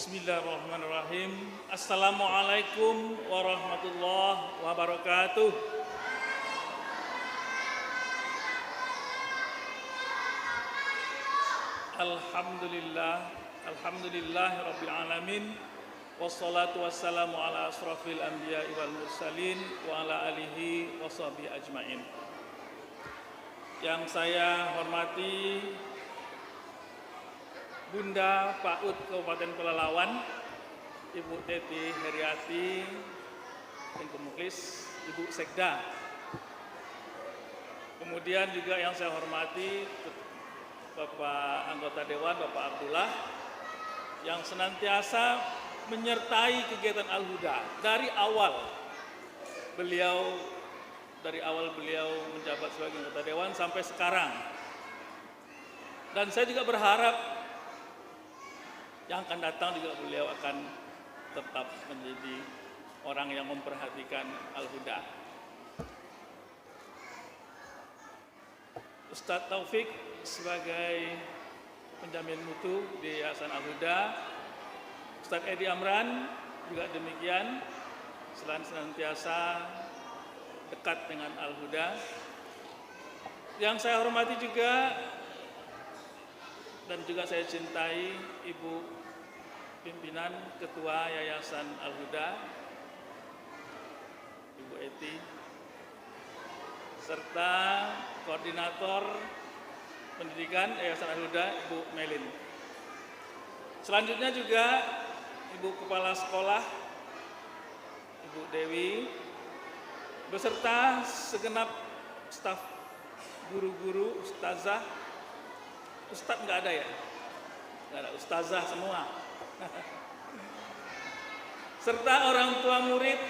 Bismillahirrahmanirrahim. Assalamualaikum warahmatullahi wabarakatuh. Alhamdulillahirabbil alamin. Wassalatu wassalamu ala asrofil anbiya'i wal mursalin wa ala alihi washabihi ajmain. Yang saya hormati Bunda PAUD Kabupaten Pelalawan, Ibu Teti Heriati, Muklis, Ibu Sekda. Kemudian juga yang saya hormati Bapak Anggota Dewan, Bapak Abdullah, yang senantiasa menyertai kegiatan Al-Huda dari awal beliau menjabat sebagai anggota Dewan sampai sekarang. Dan saya juga berharap yang akan datang juga beliau akan tetap menjadi orang yang memperhatikan Al-Huda. Ustadz Taufik sebagai penjamin mutu di Yayasan Al-Huda, Ustadz Edi Amran juga demikian, selain senantiasa dekat dengan Al-Huda. Yang saya hormati juga dan juga saya cintai Ibu pimpinan Ketua Yayasan Al-Huda, Ibu Eti, serta Koordinator Pendidikan Yayasan Al-Huda, Ibu Melin. Selanjutnya juga Ibu Kepala Sekolah, Ibu Dewi, beserta segenap staf guru-guru, ustazah. Ustadz nggak ada ya? Nggak ada, ustazah semua. Serta orang tua murid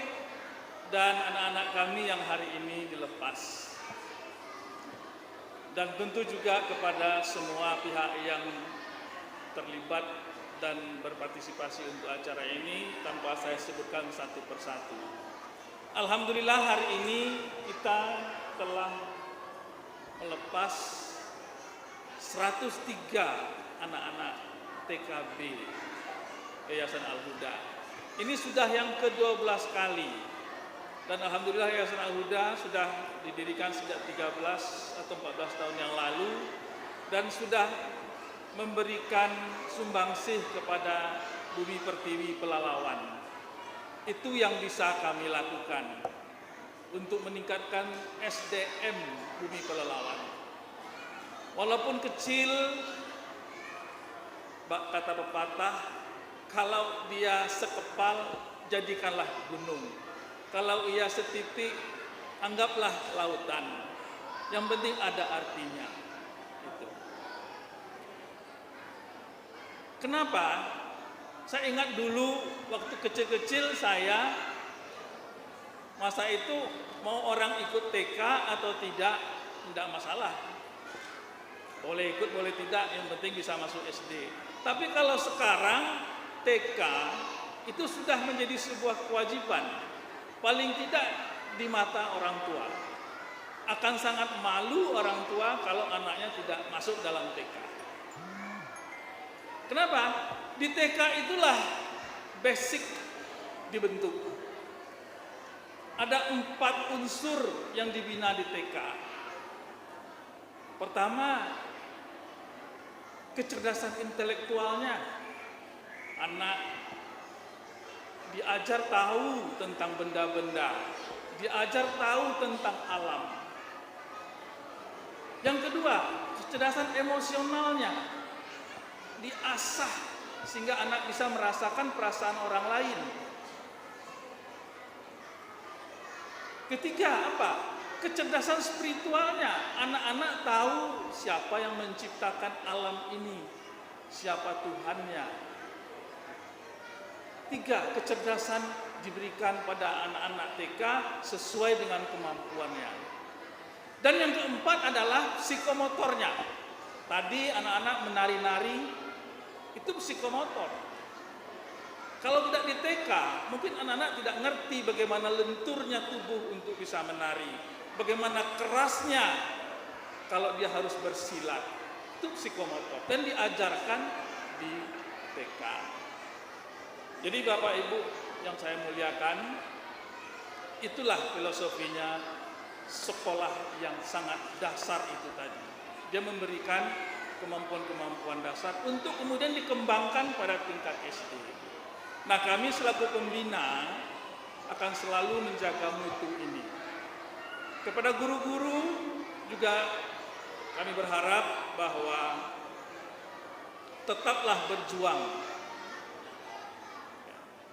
dan anak-anak kami yang hari ini dilepas. Dan tentu juga kepada semua pihak yang terlibat dan berpartisipasi untuk acara ini tanpa saya sebutkan satu persatu. Alhamdulillah hari ini kita telah melepas 103 anak-anak TKB Yayasan Al-Huda. Ini sudah yang ke-12 kali. Dan alhamdulillah Yayasan Al-Huda sudah didirikan sejak 13 atau 14 tahun yang lalu dan sudah memberikan sumbangsih kepada Bumi Pertiwi Pelalawan. Itu yang bisa kami lakukan untuk meningkatkan SDM Bumi Pelalawan. Walaupun kecil, kata pepatah, kalau dia sekepal, jadikanlah gunung. Kalau ia setitik, anggaplah lautan. Yang penting ada artinya. Itu. Kenapa? Saya ingat dulu waktu kecil-kecil saya, masa itu mau orang ikut TK atau tidak masalah. Boleh ikut, boleh tidak, yang penting bisa masuk SD. Tapi kalau sekarang TK itu sudah menjadi sebuah kewajiban, paling tidak di mata orang tua. Akan sangat malu orang tua kalau anaknya tidak masuk dalam TK. Kenapa? Di TK itulah basic dibentuk. Ada 4 unsur yang dibina di TK. Pertama, kecerdasan intelektualnya. Anak diajar tahu tentang benda-benda, diajar tahu tentang alam. Yang kedua, kecerdasan emosionalnya diasah sehingga anak bisa merasakan perasaan orang lain. Ketiga, apa? Kecerdasan spiritualnya. Anak-anak tahu siapa yang menciptakan alam ini, siapa Tuhannya. 3, kecerdasan diberikan pada anak-anak TK sesuai dengan kemampuannya. Dan yang keempat adalah psikomotornya. Tadi anak-anak menari-nari, itu psikomotor. Kalau tidak di TK, mungkin anak-anak tidak ngerti bagaimana lenturnya tubuh untuk bisa menari, bagaimana kerasnya kalau dia harus bersilat. Itu psikomotor dan diajarkan di TK. Jadi Bapak Ibu yang saya muliakan, itulah filosofinya sekolah yang sangat dasar itu tadi. Dia memberikan kemampuan-kemampuan dasar untuk kemudian dikembangkan pada tingkat SD. Nah, kami selaku pembina akan selalu menjaga mutu ini. Kepada guru-guru juga kami berharap bahwa tetaplah berjuang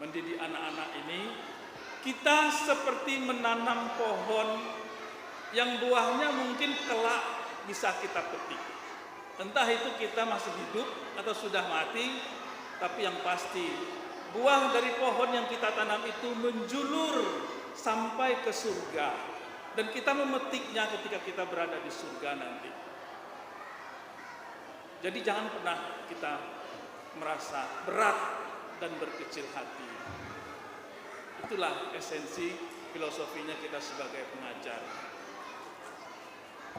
mendidik anak-anak ini. Kita seperti menanam pohon yang buahnya mungkin kelak bisa kita petik. Entah itu kita masih hidup atau sudah mati, tapi yang pasti buah dari pohon yang kita tanam itu menjulur sampai ke surga, dan kita memetiknya ketika kita berada di surga nanti. Jadi jangan pernah kita merasa berat dan berkecil hati. Itulah esensi filosofinya kita sebagai pengajar.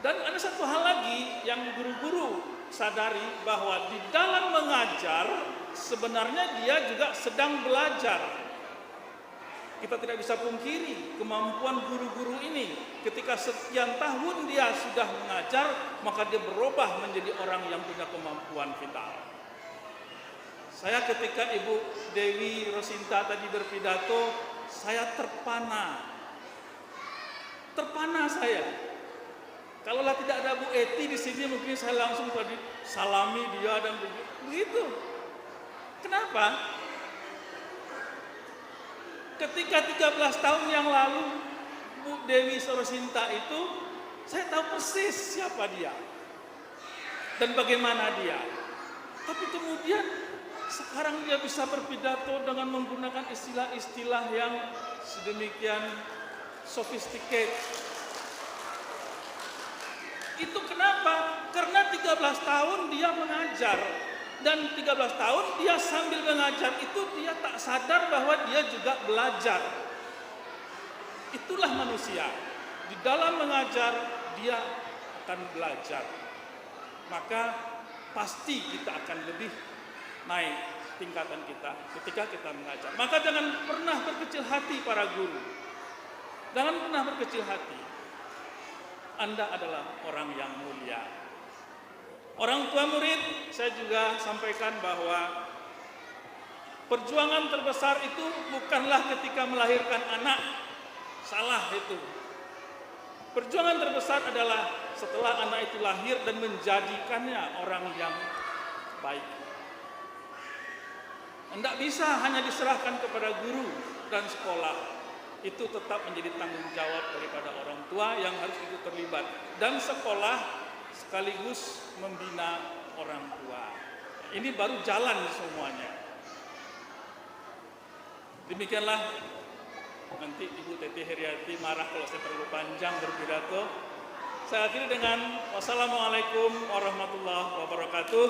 Dan ada satu hal lagi yang guru-guru sadari, bahwa di dalam mengajar sebenarnya dia juga sedang belajar. Kita tidak bisa pungkiri kemampuan guru-guru ini. Ketika sekian tahun dia sudah mengajar, maka dia berubah menjadi orang yang punya kemampuan vital. Saya ketika Ibu Dewi Rosinta tadi berpidato, saya terpana saya. Kalaulah tidak ada Bu Eti di sini, mungkin saya langsung tadi salami dia dan begitu. Kenapa? Ketika 13 tahun yang lalu Bu Dewi Rosinta itu, saya tahu persis siapa dia dan bagaimana dia. Tapi kemudian sekarang dia bisa berpidato dengan menggunakan istilah-istilah yang sedemikian sophisticated. Itu kenapa? Karena 13 tahun dia mengajar, dan 13 tahun dia sambil mengajar itu dia tak sadar bahwa dia juga belajar. Itulah manusia. Di dalam mengajar dia akan belajar. Maka pasti kita akan lebih naik tingkatan kita ketika kita mengajar. Maka jangan pernah berkecil hati para guru. Jangan pernah berkecil hati. Anda adalah orang yang mulia. Orang tua murid, saya juga sampaikan bahwa perjuangan terbesar itu bukanlah ketika melahirkan anak. Salah itu. Perjuangan terbesar adalah setelah anak itu lahir dan menjadikannya orang yang baik. Tidak bisa hanya diserahkan kepada guru dan sekolah. Itu tetap menjadi tanggung jawab daripada orang tua yang harus ikut terlibat. Dan sekolah sekaligus membina orang tua. Ini baru jalan semuanya. Demikianlah, nanti Ibu Teti Heriati marah kalau saya terlalu panjang berpidato. Saya akhiri dengan wassalamualaikum warahmatullahi wabarakatuh.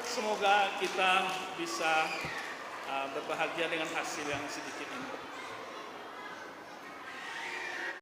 Semoga kita bisa berbahagia dengan hasil yang sedikit ini.